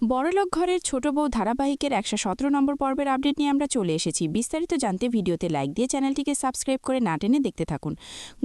বড়লোক ঘরের ছোট বউ ধারাবাহিকের ১১৭ নম্বর পর্বের আপডেট নিয়ে আমরা চলে এসেছি। বিস্তারিত জানতে ভিডিওতে লাইক দিয়ে চ্যানেলটিকে সাবস্ক্রাইব করে না টেনে দেখতে থাকুন।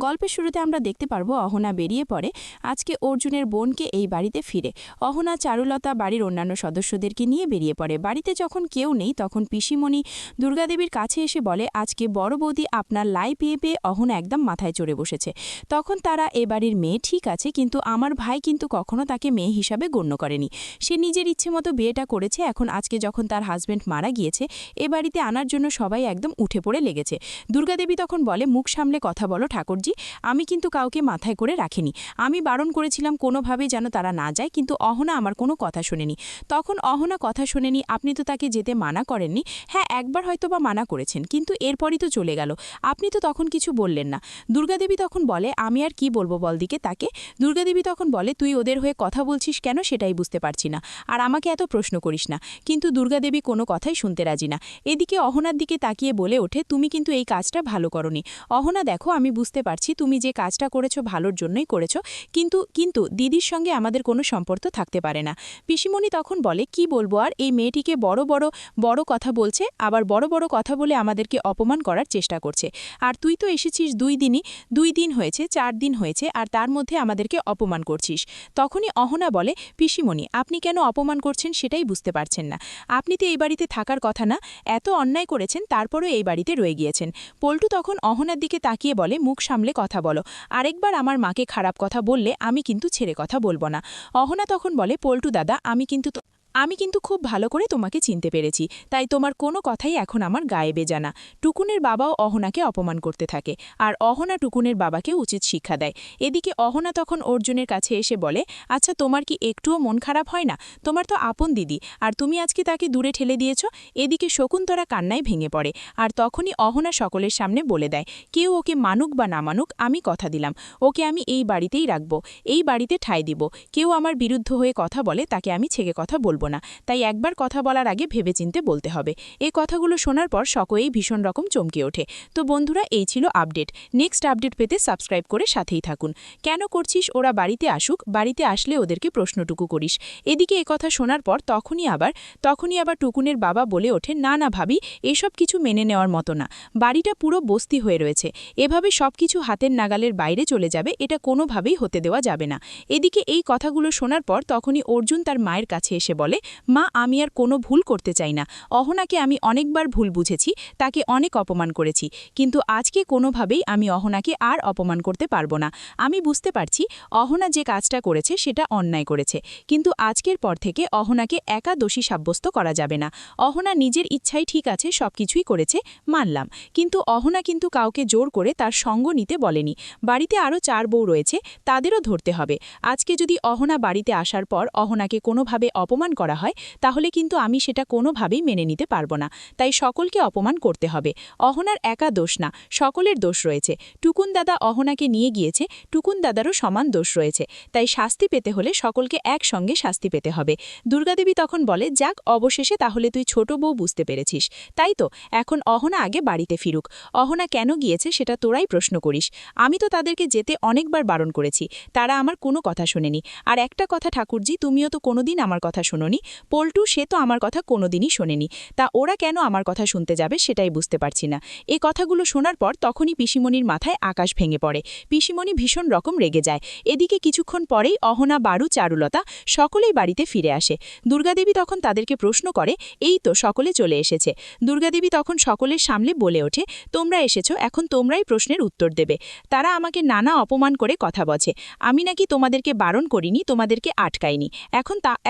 গল্পের শুরুতে আমরা দেখতে পারবো অহনা বেরিয়ে পড়ে আজকে অর্জুনের বোনকে এই বাড়িতে ফিরে। অহনা, চারুলতা বাড়ির অন্যান্য সদস্যদেরকে নিয়ে বেরিয়ে পড়ে। বাড়িতে যখন কেউ নেই তখন পিসিমণি দুর্গাদেবীর কাছে এসে বলে, আজকে বড় বৌদি আপনার লাই পেয়ে পেয়ে অহনা একদম মাথায় চড়ে বসেছে। তখন তারা এ বাড়ির মেয়ে ঠিক আছে, কিন্তু আমার ভাই কিন্তু কখনো তাকে মেয়ে হিসাবে গণ্য করেনি। সে নিজের ইচ্ছে মতো বিয়েটা করেছে। এখন আজকে যখন তার হাজব্যান্ড মারা গিয়েছে, এ বাড়িতে আনার জন্য সবাই একদম উঠে পড়ে লেগেছে। দুর্গাদেবী তখন বলে, মুখ সামলে কথা বলো ঠাকুরজি, আমি কিন্তু কাউকে মাথায় করে রাখিনি। আমি বারণ করেছিলাম কোনোভাবেই যেন তারা না যায়, কিন্তু অহনা আমার কোনো কথা শোনেনি। তখন অহনা কথা শোনেনি, আপনি তো তাকে যেতে মানা করেননি। হ্যাঁ, একবার হয়তো বা মানা করেছেন, কিন্তু এরপরই তো চলে গেল, আপনি তো তখন কিছু বললেন না। দুর্গাদেবী তখন বলে, আমি আর কি বলবো বল দিকে তাকে। দুর্গাদেবী তখন বলে, তুই ওদের হয়ে কথা বলছিস কেন সেটাই বুঝতে পারছি না, আর আমাকে এত প্রশ্ন করিস না। কিন্তু দুর্গাদেবী কোনো কথাই শুনতে রাজি না। এদিকে অহনার দিকে তাকিয়ে বলে ওঠে, তুমি কিন্তু এই কাজটা ভালো করনি। অহনা, দেখো আমি বুঝতে পারছি তুমি যে কাজটা করেছো ভালোর জন্যই করেছো, কিন্তু কিন্তু দিদির সঙ্গে আমাদের কোনো সম্পর্ক থাকতে পারে না। পিসিমণি তখন বলে, কি বলবো আর, এই মেয়েটিকে বড় বড় বড় কথা বলছে, আবার বড় বড় কথা বলে আমাদেরকে অপমান করার চেষ্টা করছে। আর তুই তো এসেছিস 2 দিন হয়েছে, 4 দিন হয়েছে, আর তার মধ্যে আমাদেরকে অপমান করছিস। তখনই অহনা বলে, পিসিমণি আপনি কেন অপমান করছেন সেটাই বুঝতে পারছেন না। আপনি তো এই বাড়িতে থাকার কথা না, এত অন্যায় করেছেন তারপরও এই বাড়িতে রয়ে গিয়েছেন। পল্টু তখন অহনার দিকে তাকিয়ে বলে, মুখ সামলে কথা বলো, আরেকবার আমার মাকে খারাপ কথা বললে আমি কিন্তু ছেড়ে কথা বলবো না। অহনা তখন বলে, পল্টু দাদা, আমি কিন্তু খুব ভালো করে তোমাকে চিনতে পেরেছি, তাই তোমার কোনো কথাই এখন আমার গায়ে বেজা না। টুকুনের বাবাও অহনাকে অপমান করতে থাকে, আর অহনা টুকুনের বাবাকে উচিত শিক্ষা দেয়। এদিকে অহনা তখন অর্জুনের কাছে এসে বলে, আচ্ছা তোমার কি একটুও মন খারাপ হয় না? তোমার তো আপন দিদি, আর তুমি আজকে তাকে দূরে ঠেলে দিয়েছ। এদিকে শকুন্তলা কান্নায় ভেঙে পড়ে, আর তখনই অহনা সকলের সামনে বলে দেয়, কেউ ওকে মানুক বা না মানুক, আমি কথা দিলাম ওকে আমি এই বাড়িতেই রাখব, এই বাড়িতে ঠাঁই দিব। কেউ আমার বিরুদ্ধ হয়ে কথা বলে তাকে আমি ছেড়ে কথা বলবো না, তাই একবার কথা বলার আগে ভেবেচিন্তে বলতে হবে। এই কথাগুলো শোনার পর সকলেই ভীষণ রকম চমকে ওঠে। তো বন্ধুরা, এই ছিল আপডেট। নেক্সট আপডেট পেতে সাবস্ক্রাইব করে সাথেই থাকুন। কেন করছিস ওরা বাড়িতে আসুক, বাড়িতে আসলে ওদেরকে প্রশ্নটুকু করিস। এদিকে কথা শোনার পর তখনই আবার টুকুনের বাবা বলে ওঠে, না না ভাবি, এসব কিছু মেনে নেওয়ার মতো না। বাড়িটা পুরো বস্তি হয়ে রয়েছে, এভাবে সব কিছু হাতের নাগালের বাইরে চলে যাবে, এটা কোনোভাবেই হতে দেওয়া যাবে না। এদিকে এই কথাগুলো শোনার পর তখনই অর্জুন তার মায়ের কাছে এসে বলে, মা, আমি আর কোনো ভুল করতে চাই না। অহনাকে আমি অনেকবার ভুল বুঝেছি, তাকে অনেক অপমান করেছি, কিন্তু আজকে কোনোভাবেই আমি অহনাকে আর অপমান করতে পারবো না। আমি বুঝতে পারছি অহনা যে কাজটা করেছে সেটা অন্যায় করেছে, কিন্তু আজকের পর থেকে অহনাকে একা দোষী সাব্যস্ত করা যাবে না। অহনা নিজের ইচ্ছাই ঠিক আছে সবকিছুই করেছে, মানলাম, কিন্তু অহনা কিন্তু কাউকে জোর করে তার সঙ্গ নিতে বলেনি। বাড়িতে আরও 4 বউ রয়েছে, তাদেরও ধরতে হবে। আজকে যদি অহনা বাড়িতে আসার পর অহনাকে কোনোভাবে অপমান করা হয়, তাহলে কিন্তু আমি সেটা কোনোভাবেই মেনে নিতে পারবো না। তাই সকলকে অপমান করতে হবে। অহনার একা দোষ না, সকলের দোষ রয়েছে। টুকুন দাদা অহনাকে নিয়ে গিয়েছে, টুকুন দাদারও সমান দোষ রয়েছে। তাই শাস্তি পেতে হলে সকলকে একসঙ্গে শাস্তি পেতে হবে। দুর্গাদেবী তখন বলে, যাক, অবশেষে তাহলে তুই ছোট বউ বুঝতে পেরেছিস, তাই তো? এখন অহনা আগে বাড়িতে ফিরুক। অহনা কেন গিয়েছে সেটা তোরাই প্রশ্ন করিস। আমি তো তাদেরকে যেতে অনেকবার বারণ করেছি, তারা আমার কোনো কথা শোনেনি। আর একটা কথা ঠাকুরজি, তুমিও তো কোনোদিন আমার কথা শোনোনি। পল্টু, সে তো আমার কথা কোনোদিনই শোনেনি, তা ওরা কেন আমার কথা শুনতে যাবে সেটাই বুঝতে পারছি না। এই কথাগুলো শোনার পর তখনই পিসিমণির মাথায় আকাশ ভেঙে পড়ে। পিসিমণি ভীষণ রকম রেগে যায়। এদিকে কিছুক্ষণ পরেই অহনা, বারু, চারুলতা সকলেই বাড়িতে ফিরে আসে। দুর্গাদেবী তখন তাদেরকে প্রশ্ন করে, এই তো সকলে চলে এসেছে। দুর্গাদেবী তখন সকলের সামনে বলে ওঠে, তোমরা এসেছ, এখন তোমরাই প্রশ্নের উত্তর দেবে। তারা আমাকে নানা অপমান করে কথা বলে, আমি নাকি তোমাদেরকে বারণ করিনি, তোমাদেরকে আটকাইনি।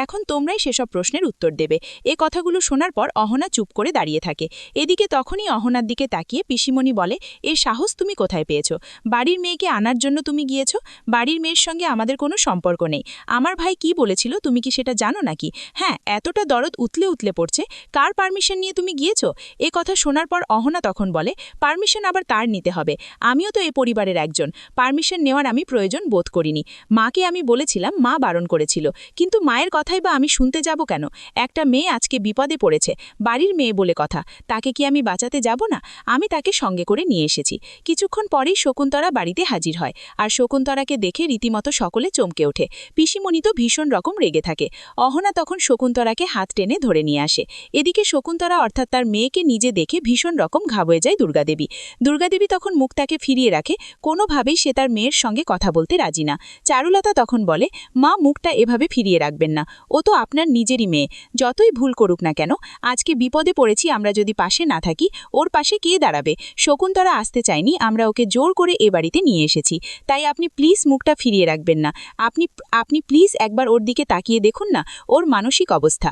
এখন তোমরাই সেসব প্রশ্নের উত্তর দেবে। এ কথাগুলো শোনার পর অহনা চুপ করে দাঁড়িয়ে থাকে। এদিকে তখনই অহনার দিকে তাকিয়ে পিসিমণি বলে, এর সাহস তুমি কোথায় পেয়েছ? বাড়ির মেয়েকে আনার জন্য তুমি গিয়েছ? বাড়ির মেয়ের সঙ্গে আমাদের কোনো সম্পর্ক নেই। আমার ভাই কি বলেছিল তুমি কি সেটা জানো নাকি? হ্যাঁ, এতটা দরদ উতলে উতলে পড়ছে, কার পারমিশন নিয়ে তুমি গিয়েছ? এ কথা শোনার পর অহনা তখন বলে, পারমিশন আবার তার নিতে হবে? আমিও তো এ পরিবারের একজন, পারমিশন নেওয়ার আমি প্রয়োজন বোধ করিনি। মাকে আমি বলেছিলাম, মা বারণ করেছিল, কিন্তু মায়ের কথাই বা আমি শুনতে বলতে যাব কেন? একটা মেয়ে আজকে বিপদে পড়েছে, বাড়ির মেয়ে বলে কথা, তাকে কি আমি বাঁচাতে যাব না? আমি তাকে সঙ্গে করে নিয়ে এসেছি। কিছুক্ষণ পরেই শকুন্তলা বাড়িতে হাজির হয়, আর শকুন্তলাকে দেখে রীতিমতো সকলে চমকে ওঠে। পিসিমণি তো ভীষণ রকম রেগে থাকে। অহনা তখন শকুন্তলাকে হাত টেনে ধরে নিয়ে আসে। এদিকে শকুন্তলা অর্থাৎ তার মেয়েকে নিজে দেখে ভীষণ রকম ঘাবড়ে যায় দুর্গাদেবী। দুর্গাদেবী তখন মুখটাকে ফিরিয়ে রাখে, কোনোভাবেই সে তার মেয়ের সঙ্গে কথা বলতে রাজি না। চারুলতা তখন বলে, মা, মুখটা এভাবে ফিরিয়ে রাখবেন না, ও তো আপনার নিজেরই মেয়ে, যতই ভুল করুক না কেন। আজকে বিপদে পড়েছি, আমরা যদি পাশে না থাকি, ওর পাশে কে দাঁড়াবে? শকুন্তলা আসতে চায়নি, আমরা ওকে জোর করে এ বাড়িতে নিয়ে এসেছি, তাই আপনি প্লিজ মুখটা ফিরিয়ে রাখবেন না। আপনি প্লিজ একবার ওর দিকে তাকিয়ে দেখুন না, ওর মানসিক অবস্থা।